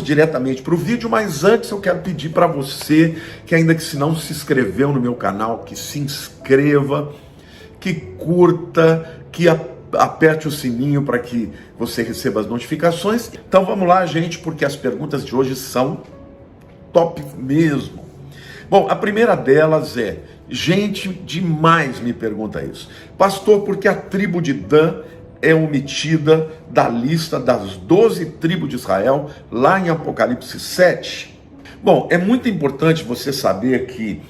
diretamente para o vídeo, mas antes eu quero pedir para você que ainda que se não se inscreveu no meu canal, que se inscreva, que curta, que aperte o sininho para que você receba as notificações. Então vamos lá, gente, porque as perguntas de hoje são top mesmo. Bom, a primeira delas é, gente demais me pergunta isso. Pastor, por que a tribo de Dan é omitida da lista das 12 tribos de Israel, lá em Apocalipse 7? Bom, é muito importante você saber que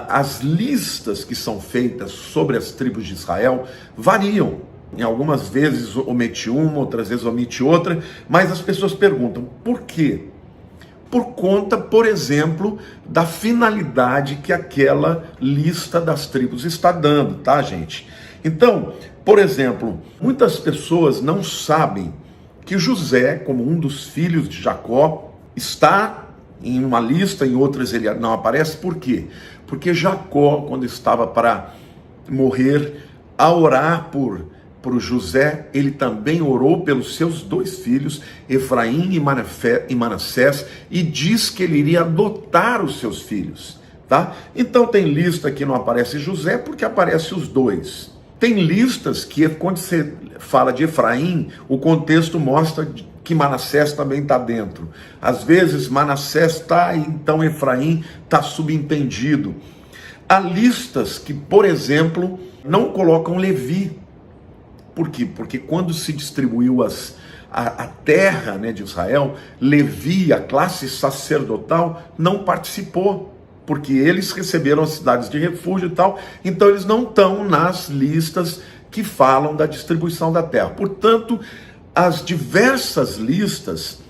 as listas que são feitas sobre as tribos de Israel variam. Em algumas vezes omite uma, outras vezes omite outra, mas as pessoas perguntam, por quê? Por conta, por exemplo, da finalidade que aquela lista das tribos está dando, tá, gente? Então, por exemplo, muitas pessoas não sabem que José, como um dos filhos de Jacó, está em uma lista, em outras ele não aparece. Por quê? Porque Jacó, quando estava para morrer, a orar por José, ele também orou pelos seus dois filhos, Efraim e Manassés, e diz que ele iria adotar os seus filhos, tá? Então tem lista que não aparece José porque aparece os dois. Tem listas que quando você fala de Efraim, o contexto mostra que Manassés também está dentro. Às vezes Manassés está, então Efraim está subentendido. Há listas que, por exemplo, não colocam Levi. Por quê? Porque quando se distribuiu a terra, né, de Israel, Levi, a classe sacerdotal, não participou, porque eles receberam as cidades de refúgio e tal, então eles não estão nas listas que falam da distribuição da terra. Portanto, as diversas listas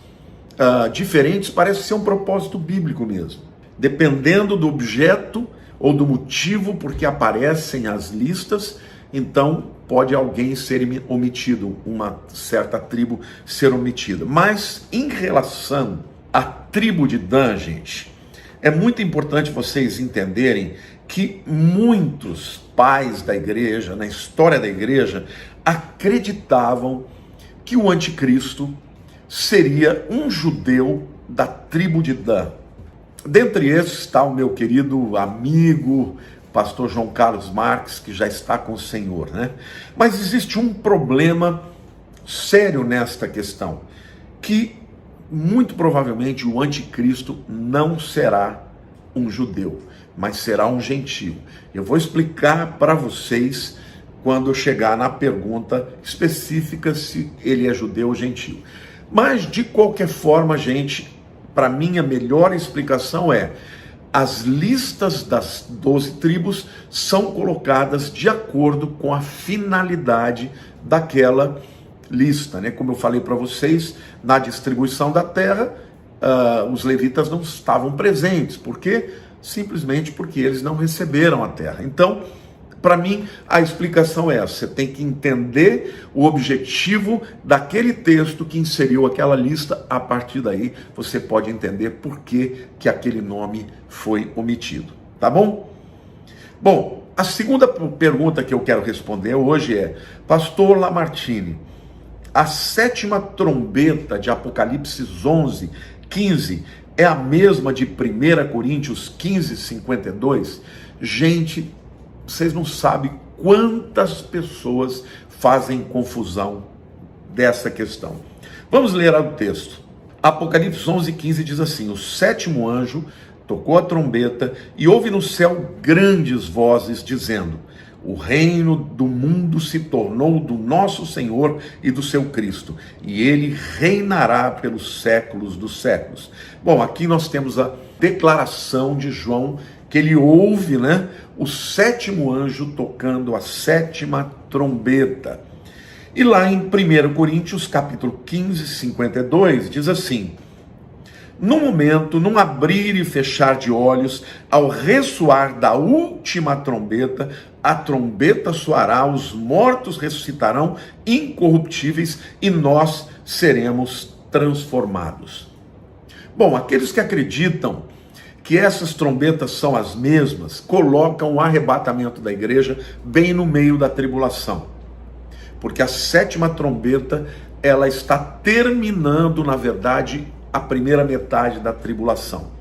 diferentes parecem ser um propósito bíblico mesmo. Dependendo do objeto ou do motivo por que aparecem as listas, então pode alguém ser omitido, uma certa tribo ser omitida. Mas em relação à tribo de Dan, gente, é muito importante vocês entenderem que muitos pais da igreja, na história da igreja, acreditavam que o anticristo seria um judeu da tribo de Dan. Dentre esses está o meu querido amigo, pastor João Carlos Marques, que já está com o Senhor, né? Mas existe um problema sério nesta questão, que muito provavelmente o anticristo não será um judeu, mas será um gentio. Eu vou explicar para vocês quando eu chegar na pergunta específica se ele é judeu ou gentio. Mas de qualquer forma, gente, para mim a melhor explicação é: as listas das 12 tribos são colocadas de acordo com a finalidade daquela lista, né? Como eu falei para vocês, na distribuição da terra, os levitas não estavam presentes. Por quê? Simplesmente porque eles não receberam a terra. Então, para mim, a explicação é essa. Você tem que entender o objetivo daquele texto que inseriu aquela lista. A partir daí, você pode entender por que aquele nome foi omitido. Tá bom? Bom, a segunda pergunta que eu quero responder hoje é: Pastor Lamartine, a sétima trombeta de Apocalipse 11:15 é a mesma de 1 Coríntios 15:52? Gente, vocês não sabem quantas pessoas fazem confusão dessa questão. Vamos ler o texto. Apocalipse 11:15 diz assim: o sétimo anjo tocou a trombeta e houve no céu grandes vozes dizendo: o reino do mundo se tornou do nosso Senhor e do seu Cristo, e ele reinará pelos séculos dos séculos. Bom, aqui nós temos a declaração de João, que ele ouve, né, o sétimo anjo tocando a sétima trombeta. E lá em 1 Coríntios, capítulo 15:52, diz assim: no momento, num abrir e fechar de olhos, ao ressoar da última trombeta, a trombeta soará, os mortos ressuscitarão incorruptíveis e nós seremos transformados. Bom, aqueles que acreditam que essas trombetas são as mesmas, colocam o arrebatamento da igreja bem no meio da tribulação. Porque a sétima trombeta, ela está terminando, na verdade, a primeira metade da tribulação.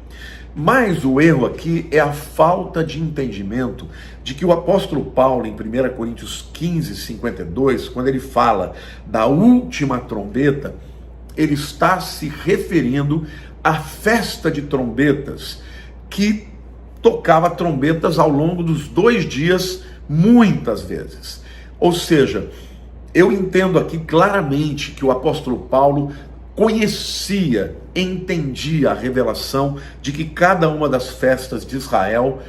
Mas o erro aqui é a falta de entendimento de que o apóstolo Paulo, em 1 Coríntios 15, 52, quando ele fala da última trombeta, ele está se referindo à festa de trombetas, que tocava trombetas ao longo dos 2 dias, muitas vezes. Ou seja, eu entendo aqui claramente que o apóstolo Paulo conhecia, entendia a revelação de que cada uma das festas de Israel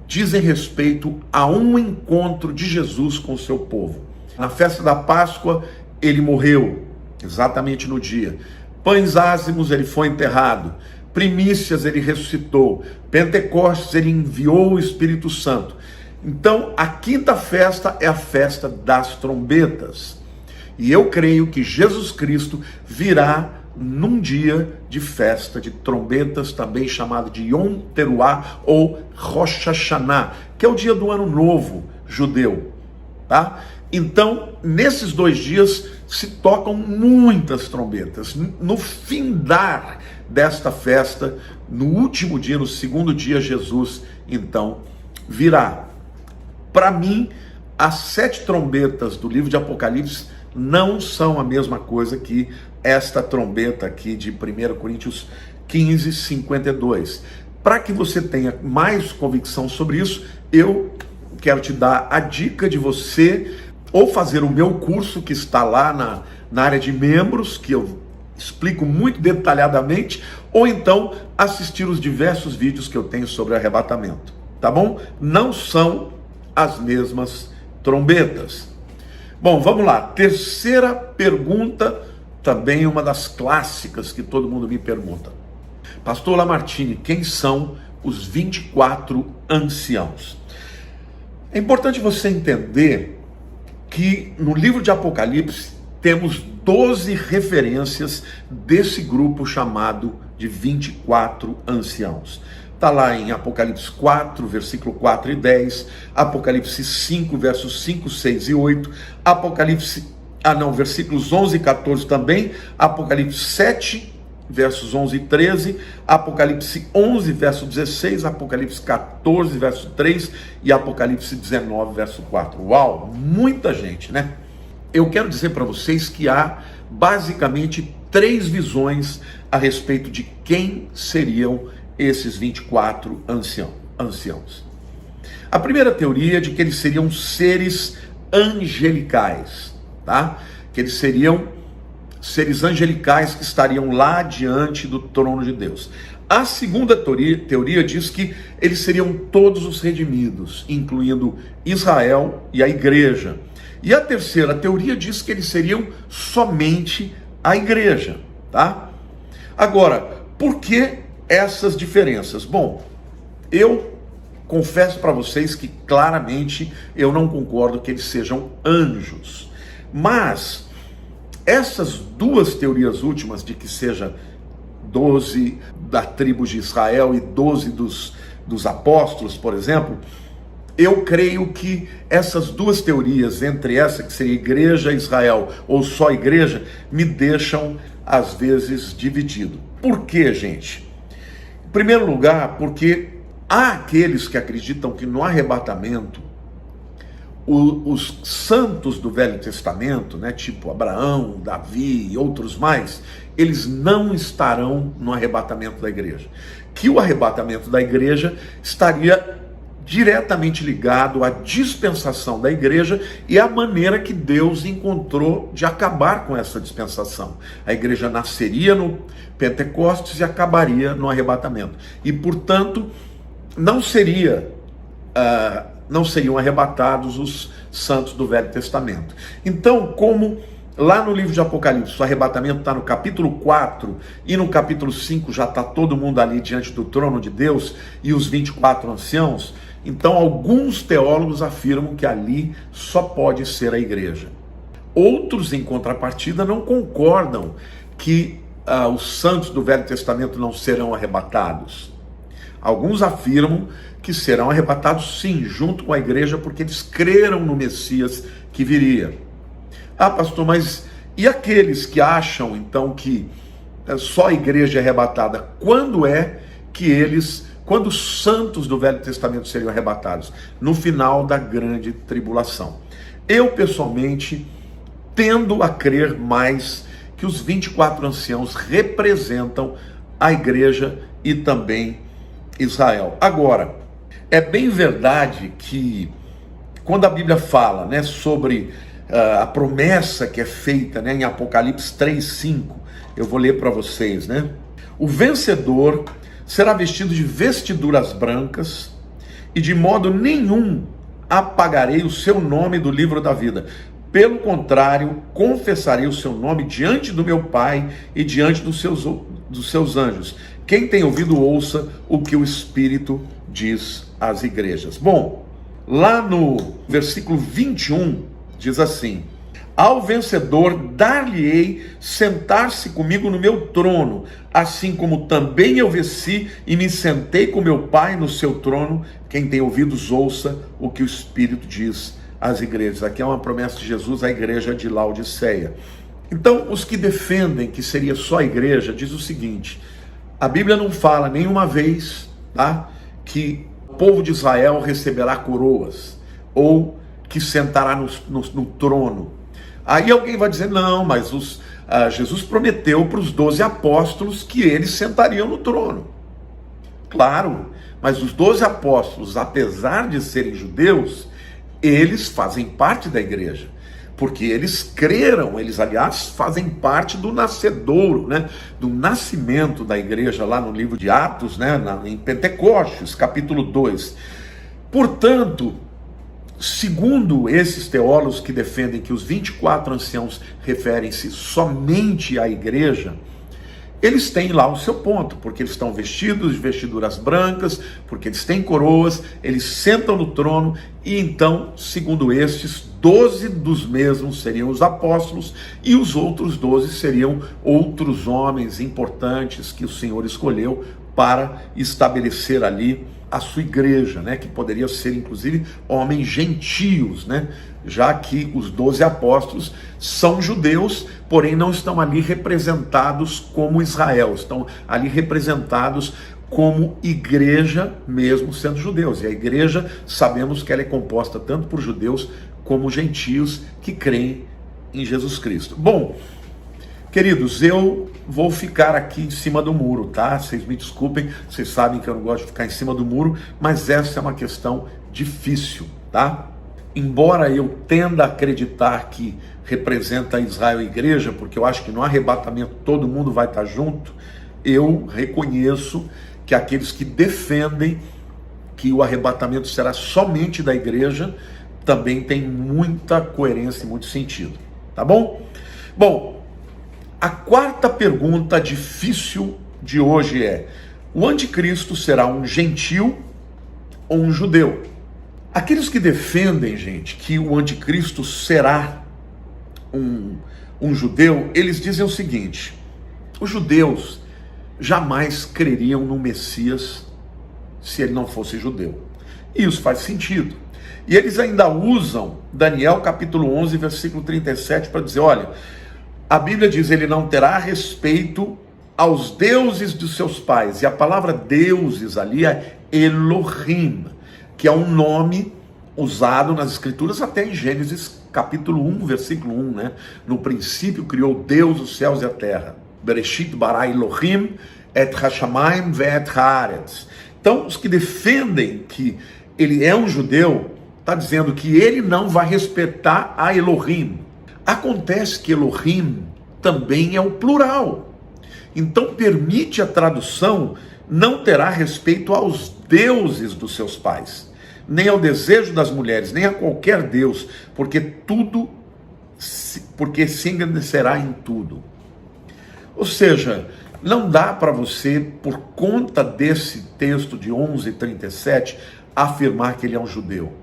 dizem respeito a um encontro de Jesus com o seu povo. Na festa da Páscoa, ele morreu, exatamente no dia. Pães ázimos, ele foi enterrado. Primícias, ele ressuscitou. Pentecostes, ele enviou o Espírito Santo. Então, a quinta festa é a festa das trombetas. E eu creio que Jesus Cristo virá num dia de festa de trombetas, também chamado de Yom Teruah ou Rosh Hashanah, que é o dia do Ano Novo judeu, tá? Então, nesses 2 dias se tocam muitas trombetas. No findar desta festa, no último dia, no segundo dia, Jesus então virá. Para mim, as 7 trombetas do livro de Apocalipse não são a mesma coisa que esta trombeta aqui de 1 Coríntios 15, 52. Para que você tenha mais convicção sobre isso, eu quero te dar a dica de você ou fazer o meu curso que está lá na área de membros, que eu explico muito detalhadamente, ou então assistir os diversos vídeos que eu tenho sobre arrebatamento, tá bom? Não são as mesmas trombetas. Bom, vamos lá. Terceira pergunta, também uma das clássicas que todo mundo me pergunta. Pastor Lamartine, quem são os 24 anciãos? É importante você entender que no livro de Apocalipse temos 12 referências desse grupo chamado de 24 anciãos. Está lá em Apocalipse 4, versículo 4 e 10, Apocalipse 5, versos 5, 6 e 8, versículos 11 e 14 também, Apocalipse 7, versos 11 e 13, Apocalipse 11, verso 16, Apocalipse 14, verso 3 e Apocalipse 19, verso 4. Uau, muita gente, né? Eu quero dizer para vocês que há basicamente 3 visões a respeito de quem seriam esses 24 anciãos. A primeira teoria é de que eles seriam seres angelicais, tá? Que eles seriam seres angelicais que estariam lá diante do trono de Deus. A segunda teoria diz que eles seriam todos os redimidos, incluindo Israel e a igreja. E a terceira teoria diz que eles seriam somente a igreja, tá? Agora, por que essas diferenças? Bom, eu confesso para vocês que claramente eu não concordo que eles sejam anjos, mas essas 2 teorias últimas de que seja 12 da tribo de Israel e 12 dos apóstolos, por exemplo, eu creio que essas 2 teorias, entre essa que seria igreja Israel ou só igreja, me deixam às vezes dividido. Por quê, gente? Em primeiro lugar, porque há aqueles que acreditam que no arrebatamento, os santos do Velho Testamento, né, tipo Abraão, Davi e outros mais, eles não estarão no arrebatamento da igreja. Que o arrebatamento da igreja estaria diretamente ligado à dispensação da igreja e à maneira que Deus encontrou de acabar com essa dispensação. A igreja nasceria no Pentecostes e acabaria no arrebatamento. E, portanto, não seriam arrebatados os santos do Velho Testamento. Então, como lá no livro de Apocalipse, o arrebatamento está no capítulo 4 e no capítulo 5 já está todo mundo ali diante do trono de Deus e os 24 anciãos, então alguns teólogos afirmam que ali só pode ser a igreja. Outros, em contrapartida, não concordam que os santos do Velho Testamento não serão arrebatados. Alguns afirmam que serão arrebatados sim, junto com a igreja, porque eles creram no Messias que viria. Ah, pastor, mas e aqueles que acham então que só a igreja é arrebatada? Quando é que quando os santos do Velho Testamento seriam arrebatados? No final da grande tribulação. Eu, pessoalmente, tendo a crer mais que os 24 anciãos representam a igreja e também Israel. Agora, é bem verdade que quando a Bíblia fala, né, sobre a promessa que é feita, né, em Apocalipse 3:5, eu vou ler para vocês, né? O vencedor será vestido de vestiduras brancas e de modo nenhum apagarei o seu nome do livro da vida. Pelo contrário, confessarei o seu nome diante do meu Pai e diante dos seus anjos. Quem tem ouvido, ouça o que o Espírito diz às igrejas. Bom, lá no versículo 21, diz assim: ao vencedor dar-lhe-ei sentar-se comigo no meu trono, assim como também eu venci e me sentei com meu Pai no seu trono. Quem tem ouvidos, ouça o que o Espírito diz às igrejas. Aqui é uma promessa de Jesus à igreja de Laodiceia. Então, os que defendem que seria só a igreja, diz o seguinte: a Bíblia não fala nenhuma vez, tá, que o povo de Israel receberá coroas, ou que sentará no trono. Aí alguém vai dizer, não, mas Jesus prometeu para os 12 apóstolos que eles sentariam no trono. Claro, mas os 12 apóstolos, apesar de serem judeus, eles fazem parte da igreja, porque eles creram, eles aliás fazem parte do nascedouro, né, do nascimento da igreja lá no livro de Atos, né, em Pentecostes, capítulo 2. Portanto, segundo esses teólogos que defendem que os 24 anciãos referem-se somente à igreja, eles têm lá o seu ponto, porque eles estão vestidos de vestiduras brancas, porque eles têm coroas, eles sentam no trono, e então, segundo estes, 12 dos mesmos seriam os apóstolos, e os outros 12 seriam outros homens importantes que o Senhor escolheu para estabelecer ali a sua igreja, né, que poderia ser inclusive homens gentios, né, já que os 12 apóstolos são judeus, porém não estão ali representados como Israel, estão ali representados como igreja mesmo sendo judeus. E a igreja, sabemos que ela é composta tanto por judeus como gentios que creem em Jesus Cristo. Bom, queridos, eu vou ficar aqui em cima do muro, tá? Vocês me desculpem, vocês sabem que eu não gosto de ficar em cima do muro, mas essa é uma questão difícil, tá? Embora eu tenda a acreditar que representa Israel e igreja, porque eu acho que no arrebatamento todo mundo vai estar junto, eu reconheço que aqueles que defendem que o arrebatamento será somente da igreja, também tem muita coerência e muito sentido, tá bom? Bom, a quarta pergunta difícil de hoje é: o anticristo será um gentil ou um judeu? Aqueles que defendem, gente, que o anticristo será um judeu, eles dizem o seguinte: os judeus jamais creriam no Messias se ele não fosse judeu. E isso faz sentido. E eles ainda usam Daniel capítulo 11, versículo 37 para dizer, olha, a Bíblia diz, ele não terá respeito aos deuses dos seus pais. E a palavra deuses ali é Elohim, que é um nome usado nas escrituras até em Gênesis capítulo 1, versículo 1, né? No princípio criou Deus os céus e a terra. Bereshit bara Elohim et hashamayim ve'et haaretz. Então, os que defendem que ele é um judeu, está dizendo que ele não vai respeitar a Elohim. Acontece que Elohim também é o plural. Então, permite a tradução, não terá respeito aos deuses dos seus pais, nem ao desejo das mulheres, nem a qualquer deus, porque se engrandecerá em tudo. Ou seja, não dá para você, por conta desse texto de 11:37, afirmar que ele é um judeu.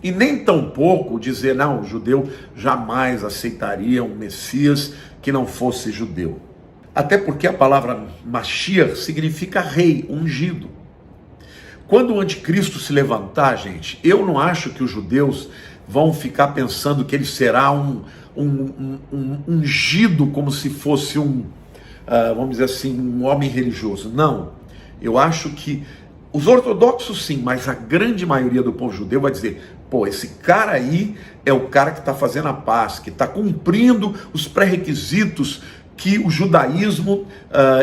E nem tampouco dizer, não, o judeu jamais aceitaria um Messias que não fosse judeu. Até porque a palavra Mashiach significa rei, ungido. Quando o anticristo se levantar, gente, eu não acho que os judeus vão ficar pensando que ele será um ungido como se fosse vamos dizer assim, um homem religioso. Não, eu acho que os ortodoxos sim, mas a grande maioria do povo judeu vai dizer, pô, esse cara aí é o cara que está fazendo a paz, que está cumprindo os pré-requisitos que o judaísmo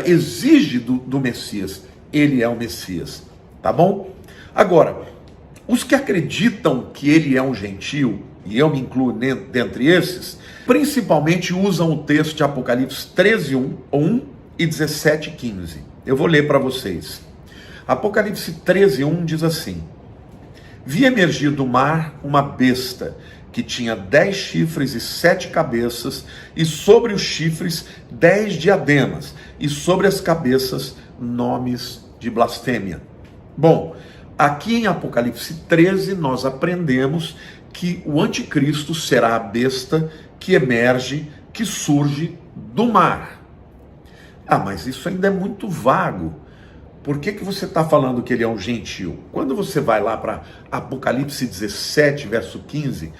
exige do Messias. Ele é o Messias, tá bom? Agora, os que acreditam que ele é um gentio, e eu me incluo dentre esses, principalmente usam o texto de Apocalipse 13:1 e 17:15. Eu vou ler para vocês. Apocalipse 13:1 diz assim: vi emergir do mar uma besta que tinha 10 chifres e 7 cabeças, e sobre os chifres 10 diademas, e sobre as cabeças nomes de blasfêmia. Bom, aqui em Apocalipse 13 nós aprendemos que o anticristo será a besta que emerge, que surge do mar. Ah, mas isso ainda é muito vago. Por que você está falando que ele é um gentio? Quando você vai lá para Apocalipse 17, verso 15,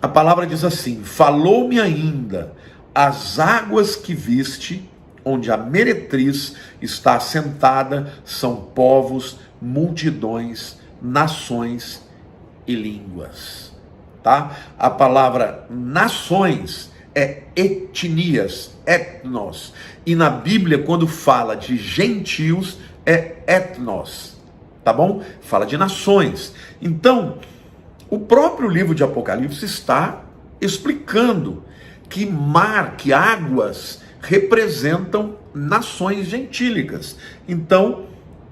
a palavra diz assim: falou-me ainda, as águas que viste, onde a meretriz está assentada, são povos, multidões, nações e línguas. Tá? A palavra nações é etnias, etnos. E na Bíblia, quando fala de gentios, é etnos. Tá bom? Fala de nações. Então, o próprio livro de Apocalipse está explicando que mar, que águas representam nações gentílicas. Então,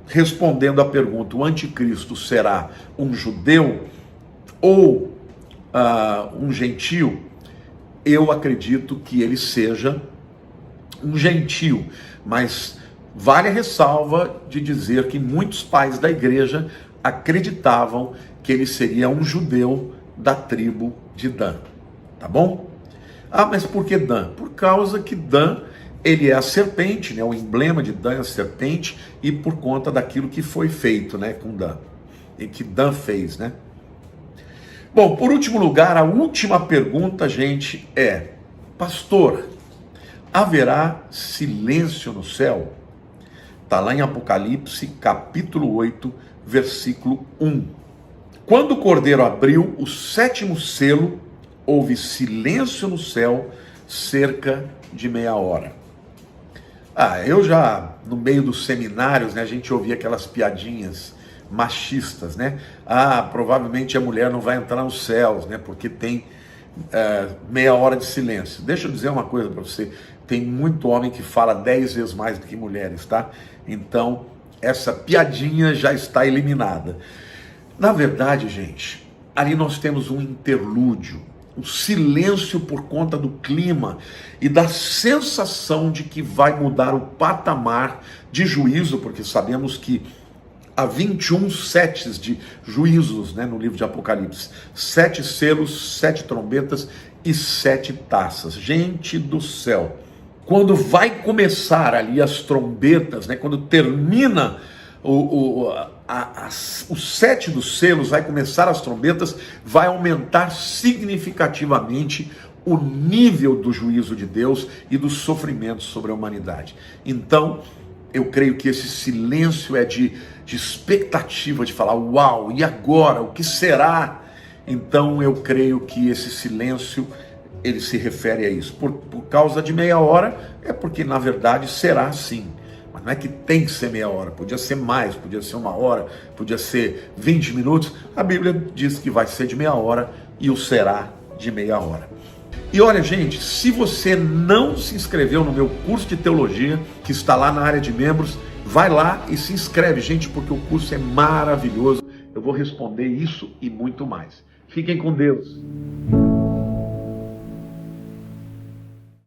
respondendo à pergunta, o anticristo será um judeu ou um gentio? Eu acredito que ele seja um gentio, mas vale a ressalva de dizer que muitos pais da igreja acreditavam que ele seria um judeu da tribo de Dan, tá bom? Ah, mas por que Dan? Por causa que Dan, ele é a serpente, né? O emblema de Dan é a serpente, e por conta daquilo que foi feito, né, com Dan, e que Dan fez, né? Bom, por último lugar, a última pergunta, gente, é: pastor, haverá silêncio no céu? Está lá em Apocalipse, capítulo 8, versículo 1. Quando o Cordeiro abriu o 7º selo, houve silêncio no céu cerca de meia hora. Eu já, no meio dos seminários, né, a gente ouvia aquelas piadinhas machistas, né? Provavelmente a mulher não vai entrar nos céus, né? Porque tem meia hora de silêncio. Deixa eu dizer uma coisa para você: tem muito homem que fala 10 vezes mais do que mulheres, tá? Então, essa piadinha já está eliminada. Na verdade, gente, ali nós temos um interlúdio, um silêncio por conta do clima e da sensação de que vai mudar o patamar de juízo, porque sabemos que há 21 setes de juízos, né, no livro de Apocalipse. 7 selos, 7 trombetas e 7 taças. Gente do céu, quando vai começar ali as trombetas, né, quando termina o 7 dos selos, vai começar as trombetas, vai aumentar significativamente o nível do juízo de Deus e dos sofrimentos sobre a humanidade. Então, eu creio que esse silêncio é de expectativa, de falar, uau, e agora? O que será? Então eu creio que esse silêncio, ele se refere a isso. Por causa de meia hora, é porque na verdade será assim. Mas não é que tem que ser meia hora, podia ser mais, podia ser 1 hora, podia ser 20 minutos. A Bíblia diz que vai ser de meia hora e o será de meia hora. E olha, gente, se você não se inscreveu no meu curso de teologia, que está lá na área de membros, vai lá e se inscreve, gente, porque o curso é maravilhoso. Eu vou responder isso e muito mais. Fiquem com Deus.